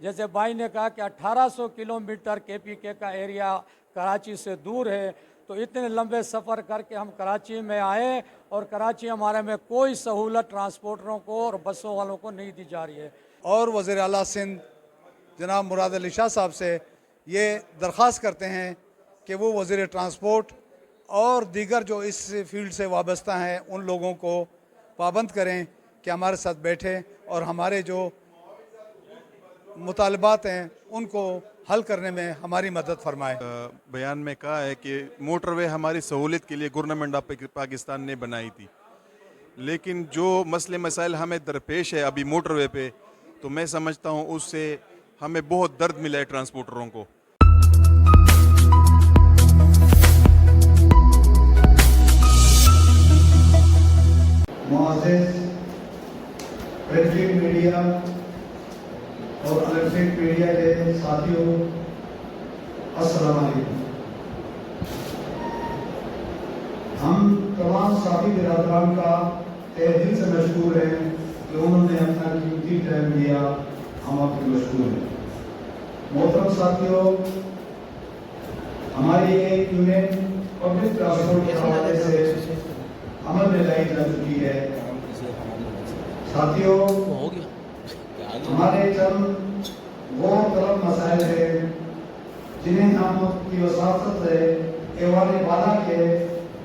جیسے بھائی نے کہا کہ 1800 کلومیٹر KPK کا ایریا کراچی سے دور ہے، تو اتنے لمبے سفر کر کے ہم کراچی میں آئے اور کراچی ہمارے میں کوئی سہولت ٹرانسپورٹروں کو اور بسوں والوں کو نہیں دی جا رہی ہے۔ اور وزیر اعلیٰ سندھ جناب مراد علی شاہ صاحب سے یہ درخواست کرتے ہیں کہ وہ وزیر ٹرانسپورٹ اور دیگر جو اس فیلڈ سے وابستہ ہیں ان لوگوں کو پابند کریں کہ ہمارے ساتھ بیٹھیں اور ہمارے جو مطالبات ہیں ان کو حل کرنے میں ہماری مدد فرمائے۔ بیان میں کہا ہے کہ موٹر وے ہماری سہولت کے لیے گورنمنٹ آف پاکستان نے بنائی تھی، لیکن جو مسئلے مسائل ہمیں درپیش ہے ابھی موٹر وے پہ، تو میں سمجھتا ہوں اس سے ہمیں بہت درد ملا ہے ٹرانسپورٹروں کو۔ معزز پرنٹ میڈیا اور الیکٹرک میڈیا کے ساتھیوں، السلام علیکم۔ ہم تمام ساتھی برادران کا تہہ دل سے مشکور ہیں کہ انہوں نے اپنا قیمتی ٹائم دیا، ہم آپ کے مشکور ہیں۔ محترم ساتھیوں، ہماری ایک یونٹ پبلک ٹرانسپورٹ کے حوالے سے عمل میں لائی جا چکی ہے۔ ساتھیوں، ہمارے چند غور طلب مسائل ہیں جنہیں ہم کی وساطت سے ایوان بالا کے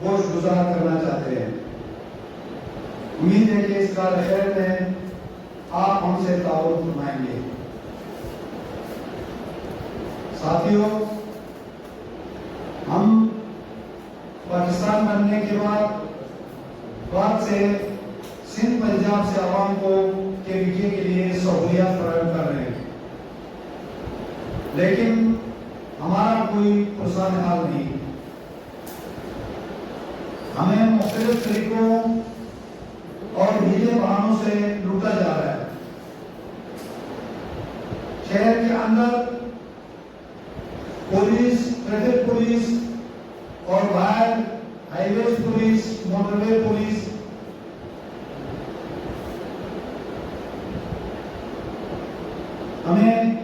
گوش گزار کرنا چاہتے ہیں۔ امید ہے کہ اس کار خیر میں آپ ہم سے تعاون فرمائیں گے۔ ساتھیوں، ہم پاکستان بننے کے بعد سے سندھ پنجاب سے عوام کو KPK کے لیے سہولیات فراہم کر رہے ہیں، لیکن ہمارا کوئی پرسان حال نہیں۔ ہمیں مختلف طریقوں اور ہیلے بہانوں سے لوٹا جا رہا ہے۔ شہر کے اندر پولیس، ٹریفک پولیس اور باہر ہائی ویز پولیس، موٹر وے پولیس ہمیں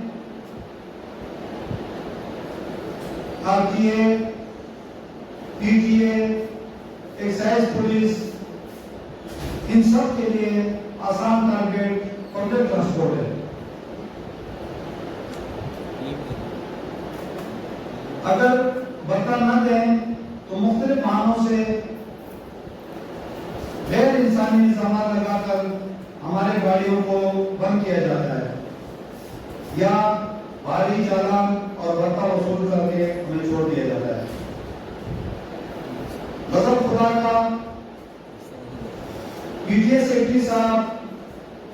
RTA، PTA، ایکسائز پولیس، ان سب کے لیے آسان ٹارگیٹ پبلک ٹرانسپورٹ ہے۔ اگر برتن نہ دیں تو مختلف بہانوں سے غیر انسانی نظامات لگا کر ہمارے گاڑیوں کو بند کیا جاتا ہے یا بھاری چالان اور بھتہ وصول کر کے ہمیں چھوڑ دیا جاتا ہے۔ غضب خدا کا PTA سیکرٹری صاحب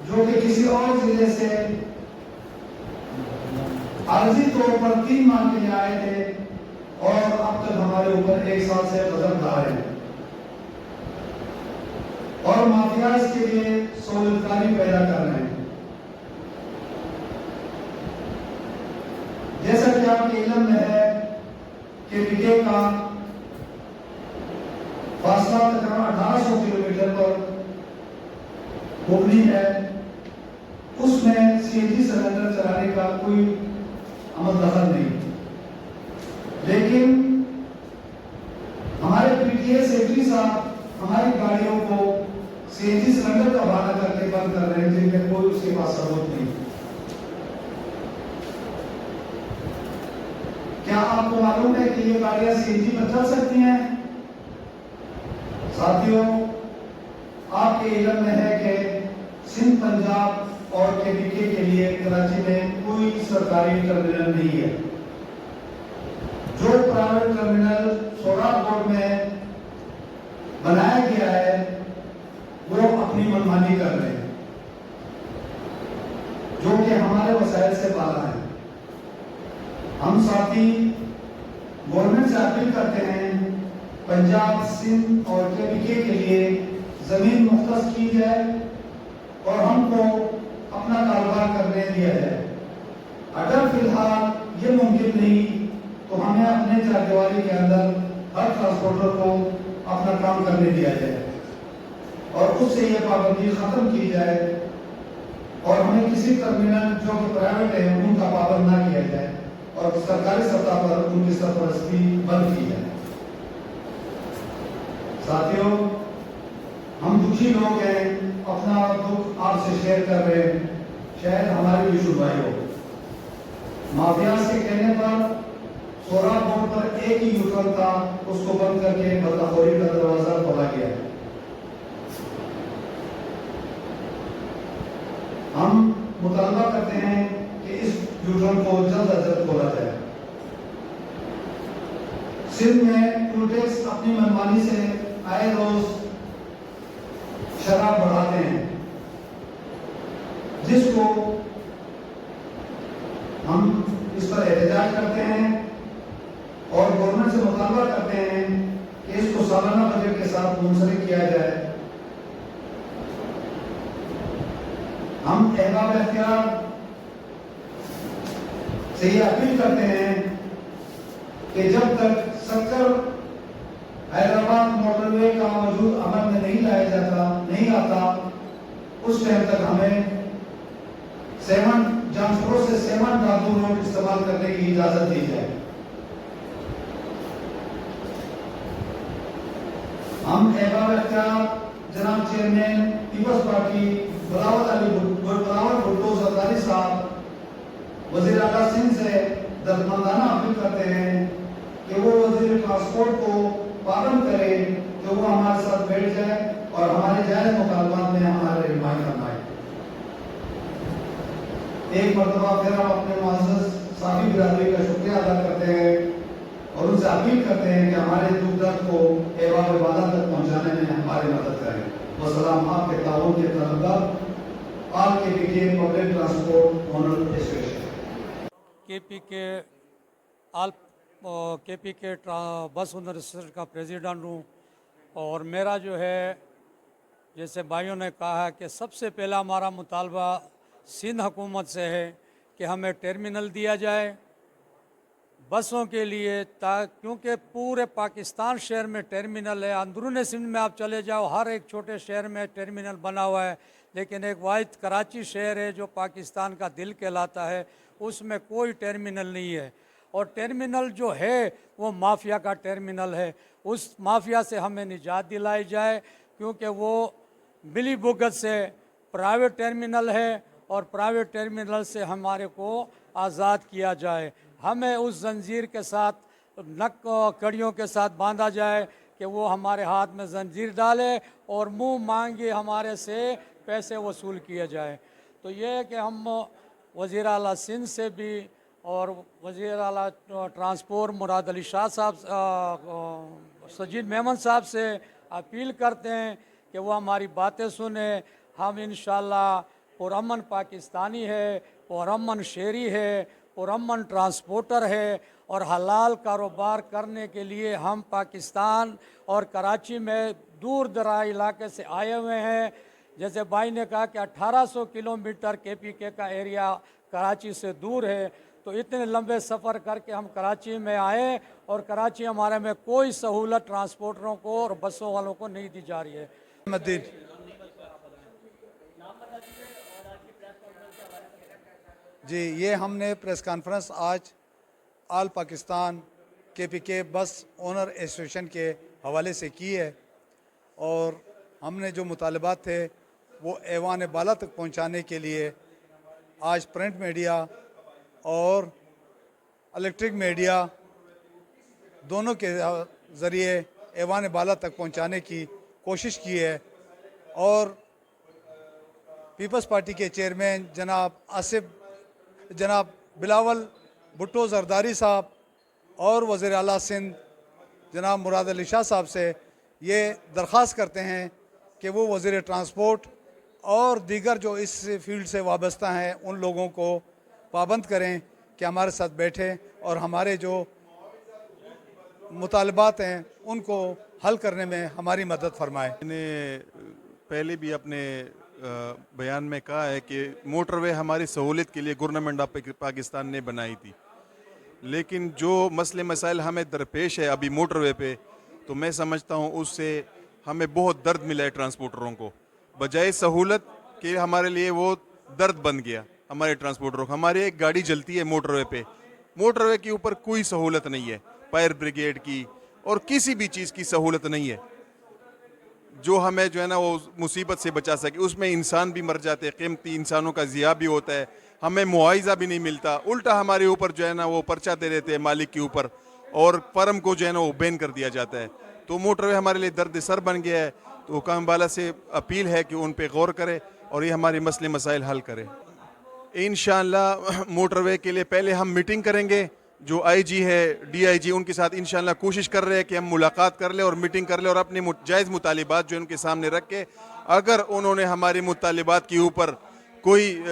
جو کہ کسی اور ضلع سے عارضی طور پر 3 ماہ کے لیے آئے تھے اور اب تک ہمارے اوپر 1 سال سے غضب دار ہیں اور مافیاز کے لیے سہولت کاری پیدا کر رہے ہیں۔ جیسا کہ آپ کے علم میں ہے کہ KPK کا فاصلہ تقریباً 1800 کلومیٹر پر مبنی ہے، اس میں CNG سلنڈر چلانے کا کوئی عمل دخل نہیں، لیکن ہمارے PTA سیکرٹری صاحب ہماری گاڑیوں کو CNG سلنڈر کا بہانہ کر کے بند کر رہے ہیں جن میں کوئی اس کے پاس ثبوت نہیں۔ کیا آپ کو معلوم ہے کہ یہ گاڑیاں CNG پر چل سکتی ہیں؟ ساتھیوں، آپ کے علم میں ہے کہ سندھ پنجاب اور KPK کے لیے کراچی میں کوئی سرکاری ٹرمینل نہیں ہے۔ جو پرائیویٹ ٹرمینل سوراخ روڈ میں بنایا گیا ہے وہ اپنی منمانی کر رہے ہیں جو کہ ہمارے وسائل سے بالا ہے۔ ہم ساتھی گورنمنٹ سے اپیل کرتے ہیں پنجاب، سندھ اور KPK کے لیے زمین مختص کی جائے اور ہم کو اپنا کاروبار کرنے دیا جائے۔ اگر فی الحال یہ ممکن نہیں تو ہمیں اپنے چاردیواری کے اندر ہر ٹرانسپورٹر کو اپنا کام کرنے دیا جائے اور اس سے یہ پابندی ختم کی جائے اور ہم हमें किसी टर्मिनल जो कि प्राइवेट है उनका पाबंद ना किया जाए और सरकारी सतह पर उनकी सरपरस्ती बंद की जाए। साथियों, हम दुखी लोग हैं, अपना दुख आपसे शेयर कर रहे हैं, शायद हमारी भी सुनवाई हो। माफिया के कहने पर सोरा बोर्ड पर एक ही यूटर्न था, उसको बंद करके बदलाखोरी का दरवाजा खोला गया। हम मुतालबा करते हैं कि इस यूटर्न को जल्द अज जल्द खोला जाए। सिंध में टोल टैक्स अपनी मनमानी से आए रोज शराब बढ़ाते हैं, जिसको हम इस पर एहतजाज करते हैं और गवर्नमेंट से मुतालबा करते हैं कि इसको सालाना बजट के साथ मुंसलिक किया जाए। हम अहबाब इख्तियार से ये अपील करते हैं कि जब तक सक्कर हैदराबाद मोटरवे का मौजूद अमल में नहीं आता, उस टाइम तक हमें जामशोर से सेवन दादू रोड इस्तेमाल करने की इजाजत दी जाए। हम अहबाब इख्तियार जनाब चेयरमैन पीपल्स पार्टी बिलावल भुट्टो जरदारी साहब, वजीर आला सिंध से दर्दमंदाना अपील करते हैं कि वो वजीर ट्रांसपोर्ट को पाबंद करे कि वो हमारे साथ बैठ जाए और हमारे जायज मुतालबात में हमारे रहनुमाई फरमाए। एक मरतबा फिर हम अपने मुअज़्ज़ज़ साथी बिरादरी का शुक्रिया अदा करते हैं और उनसे अपील करते हैं कि हमारे दुख दर्द को एवाब वाला तक पहुंचाने में हमारी मदद करें। वसलाम, आपके ताउन के तलबगार all KPK public transport owner association. KPK bus owner association का प्रेसिडेंट हूँ और मेरा जो है, जैसे भाइयों ने कहा कि सबसे पहला हमारा मुतालबा सिंध हुकूमत से है कि हमें टर्मिनल दिया जाए बसों के लिए, क्योंकि पूरे पाकिस्तान शहर में टर्मिनल है। अंदरून सिंध में आप चले जाओ, हर एक छोटे शहर में टर्मिनल बना हुआ है, लेकिन एक वाहिद कराची शहर है जो पाकिस्तान का दिल कहलाता है, उसमें कोई टर्मिनल नहीं है। और टर्मिनल जो है वो माफिया का टर्मिनल है। उस माफिया से हमें निजात दिलाई जाए, क्योंकि वो मिली भुगत से प्राइवेट टर्मिनल है और प्राइवेट टर्मिनल से हमारे को आज़ाद किया जाए। हमें उस जंजीर के साथ, नक कड़ियों के साथ बांधा जाए कि वो हमारे हाथ में जंजीर डाले और मुंह मांगे हमारे से पैसे वसूल किए जाए। तो ये है कि हम वज़ीर आला सिंध से भी और वज़ीर आला ट्रांसपोर्ट मुराद अली शाह साहब, सजीद मेमन साहब से अपील करते हैं कि वो हमारी बातें सुने। हम इंशाअल्लाह पुरअमन पाकिस्तानी है, पुरअमन शहरी है, पुरअमन ट्रांसपोर्टर है और हलाल कारोबार करने के लिए हम पाकिस्तान और कराची में दूर दराज इलाके से आए हुए हैं। जैसे भाई ने कहा कि 1800 किलोमीटर केपीके का एरिया कराची से दूर है, तो इतने लंबे सफ़र करके हम कराची में आए और कराची हमारे में कोई सहूलत ट्रांसपोर्टरों को और बसों वालों को नहीं दी जा रही है। जी, ये हमने प्रेस कॉन्फ्रेंस आज आल Pakistan KPK bus owner association के हवाले से की है और हमने जो मुतालबात थे वो ऐवान बाला तक पहुंचाने के लिए आज प्रिंट मीडिया और इलेक्ट्रिक मीडिया दोनों के ज़रिए ऐवान बाला तक पहुंचाने की कोशिश की है। और पीपल्स पार्टी के चेयरमैन जनाब बिलावल भुट्टो जरदारी साहब और वज़ीर आला सिंध जनाब मुराद अली शाह साहब से ये दरख्वास्त करते हैं कि वो वज़ीर ट्रांसपोर्ट और दीगर जो इस फील्ड से वाबस्ता हैं उन लोगों को पाबंद करें कि हमारे साथ बैठें और हमारे जो मुतालबात हैं उनको हल करने में हमारी मदद फरमाएं। मैंने पहले भी अपने बयान में कहा है कि मोटरवे हमारी सहूलियत के लिए गवर्नमेंट ऑफ पाकिस्तान ने बनाई थी, लेकिन जो मसले मसाइल हमें दरपेश है अभी मोटरवे पे, तो मैं समझता हूँ उससे हमें बहुत दर्द मिला है ट्रांसपोर्टरों को। बजाय सहूलत के हमारे लिए वो दर्द बन गया हमारे ट्रांसपोर्टरों का। हमारी एक गाड़ी जलती है मोटरवे पे, मोटरवे के ऊपर कोई सहूलत नहीं है, फायर ब्रिगेड की और किसी भी चीज़ की सहूलत नहीं है जो हमें जो है ना वो मुसीबत से बचा सके। उसमें इंसान भी मर जाते हैं, कीमती इंसानों का ज़िया भी होता है, हमें मुआवजा भी नहीं मिलता, उल्टा हमारे ऊपर जो है ना वो पर्चा दे देते हैं मालिक के ऊपर, और फर्म को जो है ना वो बैन कर दिया जाता है। तो मोटरवे हमारे लिए दर्द सर बन गया है। तो हुकाम बाला से अपील है कि उन पे गौर करे और ये हमारे मसले मसाइल हल करे। इंशाअल्लाह मोटरवे के लिए पहले हम मीटिंग करेंगे, जो आईजी है, डीआईजी, उनके साथ इंशाअल्लाह कोशिश कर रहे हैं कि हम मुलाकात कर ले और मीटिंग कर ले और अपने जायज़ मुतालिबात जो उनके सामने रख के, अगर उन्होंने हमारे मुतालिबात के ऊपर कोई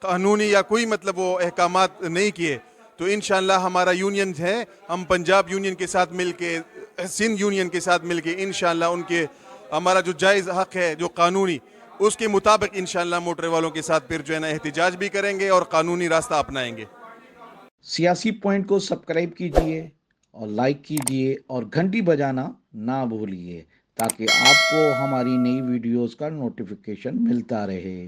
कानूनी या कोई मतलब वो अहकामात नहीं किए तो इंशाअल्लाह हमारा यूनियन है, हम पंजाब यूनियन के साथ मिलके, सिंध यूनियन के साथ मिलके इंशाअल्लाह उनके हमारा जो जायज़ हक़ है जो कानूनी, उसके मुताबिक इंशाअल्लाह मोटरे वालों के साथ फिर जो है ना एहतिजाज भी करेंगे और कानूनी रास्ता अपनाएंगे। सियासी पॉइंट को सब्सक्राइब कीजिए और लाइक कीजिए और घंटी बजाना ना भूलिए ताकि आपको हमारी नई वीडियोस का नोटिफिकेशन मिलता रहे।